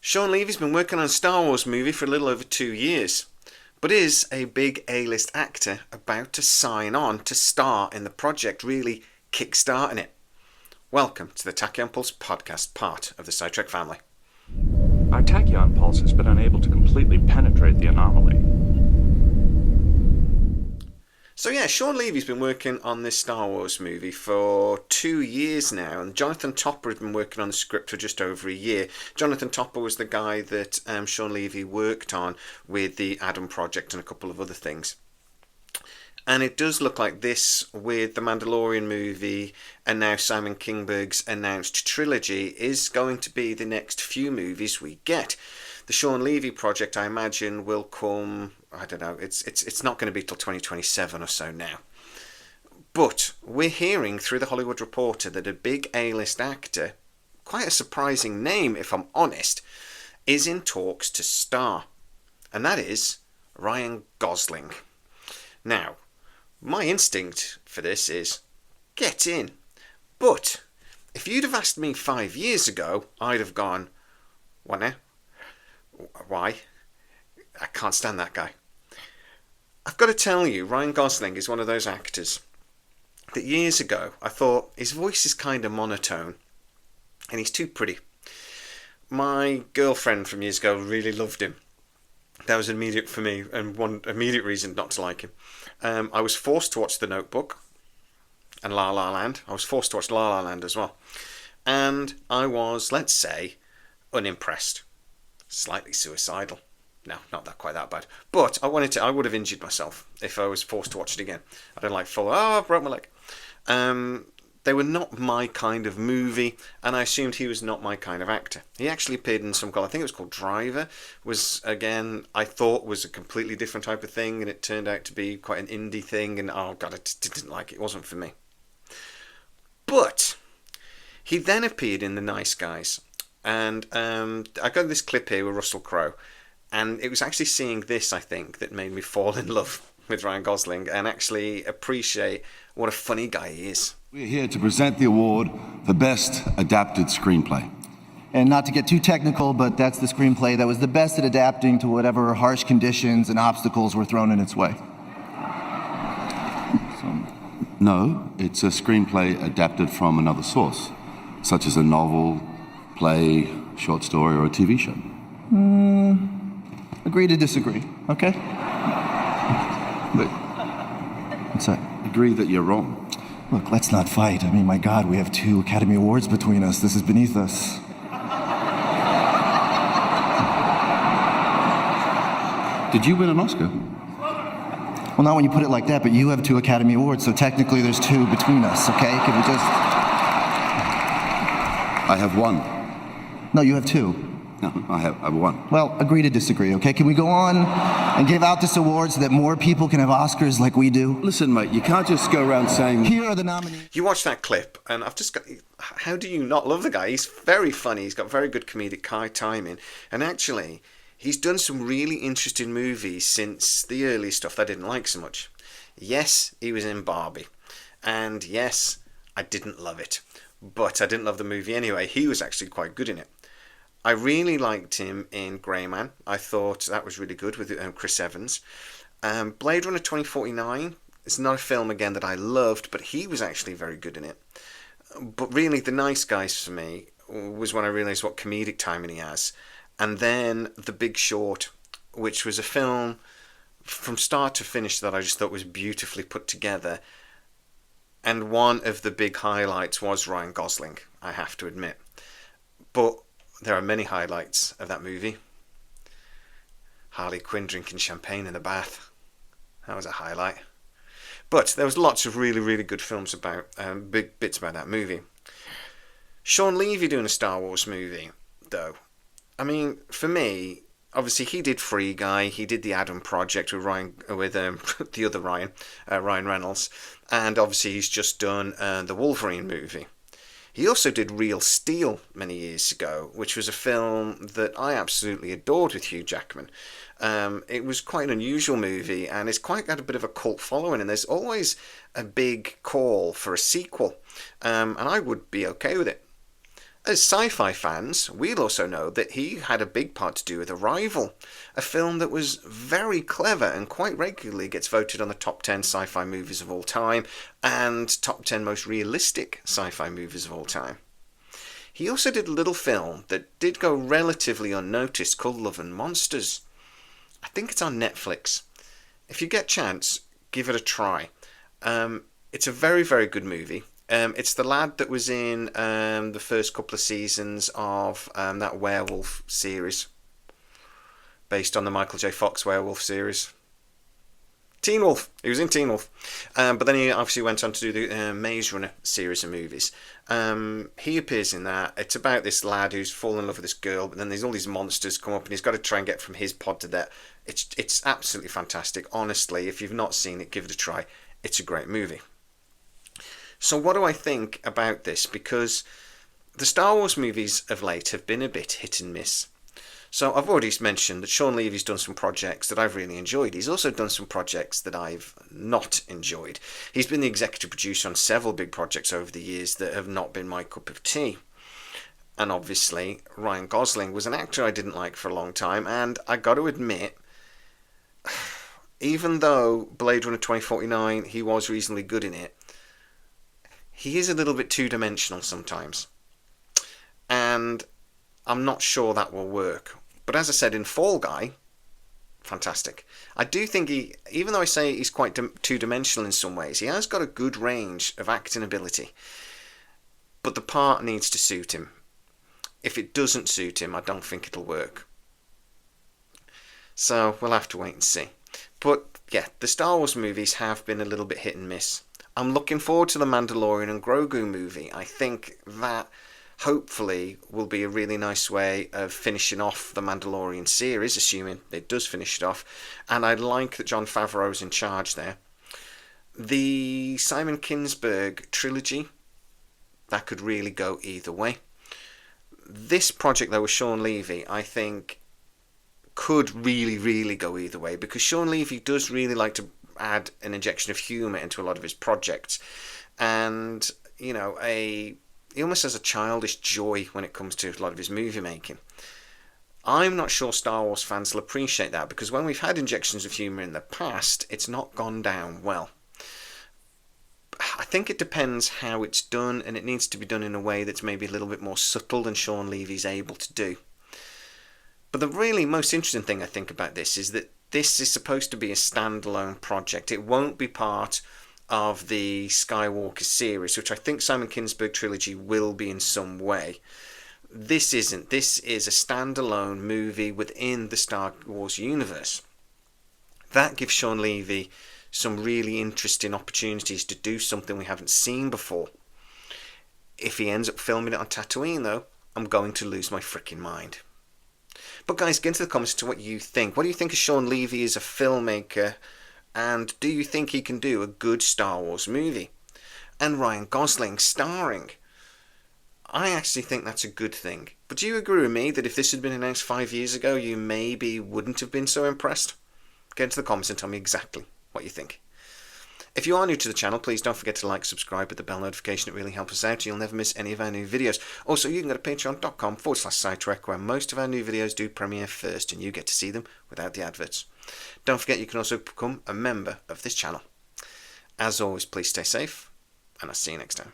Shawn Levy's been working on a Star Wars movie for a little over 2 years, but is a big A-list actor about to sign on to star in the project, really kick-starting it. Welcome to the Tachyon Pulse podcast, part of the scitrek family. Our tachyon pulse has been unable to completely penetrate the anomaly. So yeah, Shawn Levy's been working on this Star Wars movie for 2 years now, and Jonathan Topper has been working on the script for just over a year. Jonathan Topper was the guy that Shawn Levy worked on with the Adam Project and a couple of other things. And it does look like this, with the Mandalorian movie and now Simon Kinberg's announced trilogy, is going to be the next few movies we get. The Shawn Levy project, I imagine, will come, I don't know, it's not going to be till 2027 or so now. But we're hearing through the Hollywood Reporter that a big A-list actor, quite a surprising name if I'm honest, is in talks to star. And that is Ryan Gosling. Now, my instinct for this is, get in. But if you'd have asked me 5 years ago, I'd have gone, what now? Why? I can't stand that guy. I've got to tell you, Ryan Gosling is one of those actors that years ago I thought his voice is kind of monotone and he's too pretty. My girlfriend from years ago really loved him. That was immediate for me, and one immediate reason not to like him. I was forced to watch The Notebook and La La Land. I was forced to watch La La Land as well. And I was, let's say, unimpressed. Slightly suicidal. No, not that quite that bad. But I would have injured myself if I was forced to watch it again. I don't like I broke my leg. They were not my kind of movie, and I assumed he was not my kind of actor. He actually appeared in some I think it was called Driver, was, again, I thought was a completely different type of thing, and it turned out to be quite an indie thing, and oh god, I didn't like it. It wasn't for me. But he then appeared in The Nice Guys, and I got this clip here with Russell Crowe, and it was actually seeing this, I think, that made me fall in love with Ryan Gosling and actually appreciate what a funny guy he is. We're here to present the award for Best Adapted Screenplay. And not to get too technical, but that's the screenplay that was the best at adapting to whatever harsh conditions and obstacles were thrown in its way. No, it's a screenplay adapted from another source, such as a novel, play, short story, or a TV show. Agree to disagree, okay? But What's that? agree that you're wrong. Look, let's not fight. I mean, my God, we have 2 Academy Awards between us. This is beneath us. Did you win an Oscar? Well, not when you put it like that, but you have 2 Academy Awards, so technically there's 2 between us, okay? Can we just... I have one. No, you have 2. No, I have one. Well, agree to disagree, okay? Can we go on and give out this award so that more people can have Oscars like we do? Listen, mate, you can't just go around saying... Here are the nominees. You watch that clip, and I've just got... How do you not love the guy? He's very funny. He's got very good comedic timing. And actually, he's done some really interesting movies since the early stuff that I didn't like so much. Yes, he was in Barbie. And yes, I didn't love it. But I didn't love the movie anyway. He was actually quite good in it. I really liked him in Grey Man. I thought that was really good with Chris Evans. Blade Runner 2049 is not a film, again, that I loved, but he was actually very good in it. But really, The Nice Guys for me was when I realised what comedic timing he has. And then The Big Short, which was a film from start to finish that I just thought was beautifully put together. And one of the big highlights was Ryan Gosling, I have to admit. But there are many highlights of that movie. Harley Quinn drinking champagne in the bath. That was a highlight. But there was lots of really, really good films about, big bits about that movie. Shawn Levy doing a Star Wars movie, though. I mean, for me, obviously he did Free Guy, he did the Adam Project with the other Ryan, Ryan Reynolds, and obviously he's just done the Wolverine movie. He also did Real Steel many years ago, which was a film that I absolutely adored with Hugh Jackman. It was quite an unusual movie, and it's quite got a bit of a cult following, and there's always a big call for a sequel, and I would be okay with it. As sci-fi fans, we'll also know that he had a big part to do with Arrival, a film that was very clever and quite regularly gets voted on the top 10 sci-fi movies of all time and top 10 most realistic sci-fi movies of all time. He also did a little film that did go relatively unnoticed called Love and Monsters. I think it's on Netflix. If you get a chance, give it a try. It's a very, very good movie. It's the lad that was in the first couple of seasons of that werewolf series, based on the Michael J. Fox werewolf series. Teen Wolf. He was in Teen Wolf. But then he obviously went on to do the Maze Runner series of movies. He appears in that. It's about this lad who's fallen in love with this girl, but then there's all these monsters come up and he's got to try and get from his pod to that. It's absolutely fantastic. Honestly, if you've not seen it, give it a try. It's a great movie. So what do I think about this? Because the Star Wars movies of late have been a bit hit and miss. So I've already mentioned that Shawn Levy's done some projects that I've really enjoyed. He's also done some projects that I've not enjoyed. He's been the executive producer on several big projects over the years that have not been my cup of tea. And obviously, Ryan Gosling was an actor I didn't like for a long time, and I got to admit, even though Blade Runner 2049, he was reasonably good in it, he is a little bit two-dimensional sometimes. And I'm not sure that will work. But as I said, in Fall Guy, fantastic. I do think he, even though I say he's quite two-dimensional in some ways, he has got a good range of acting ability. But the part needs to suit him. If it doesn't suit him, I don't think it'll work. So we'll have to wait and see. But yeah, the Star Wars movies have been a little bit hit and miss. I'm looking forward to the Mandalorian and Grogu movie. I think that hopefully will be a really nice way of finishing off the Mandalorian series, assuming it does finish it off. And I like that Jon Favreau's in charge there. The Simon Kinberg trilogy, that could really go either way. This project, though, with Shawn Levy, I think could really, really go either way, because Shawn Levy does really like to add an injection of humour into a lot of his projects. And, you know, he almost has a childish joy when it comes to a lot of his movie making. I'm not sure Star Wars fans will appreciate that, because when we've had injections of humour in the past, it's not gone down well. I think it depends how it's done, and it needs to be done in a way that's maybe a little bit more subtle than Shawn Levy's able to do. But the really most interesting thing I think about this is that this is supposed to be a standalone project. It won't be part of the Skywalker series, which I think Simon Kinberg trilogy will be in some way. This isn't. This is a standalone movie within the Star Wars universe. That gives Shawn Levy some really interesting opportunities to do something we haven't seen before. If he ends up filming it on Tatooine, though, I'm going to lose my freaking mind. But guys, get into the comments to what you think. What do you think of Shawn Levy as a filmmaker? And do you think he can do a good Star Wars movie? And Ryan Gosling starring. I actually think that's a good thing. But do you agree with me that if this had been announced 5 years ago, you maybe wouldn't have been so impressed? Get into the comments and tell me exactly what you think. If you are new to the channel, please don't forget to like, subscribe with the bell notification. It really helps us out. You'll never miss any of our new videos. Also, you can go to patreon.com/scitrek, where most of our new videos do premiere first, and you get to see them without the adverts. Don't forget you can also become a member of this channel. As always, please stay safe, and I'll see you next time.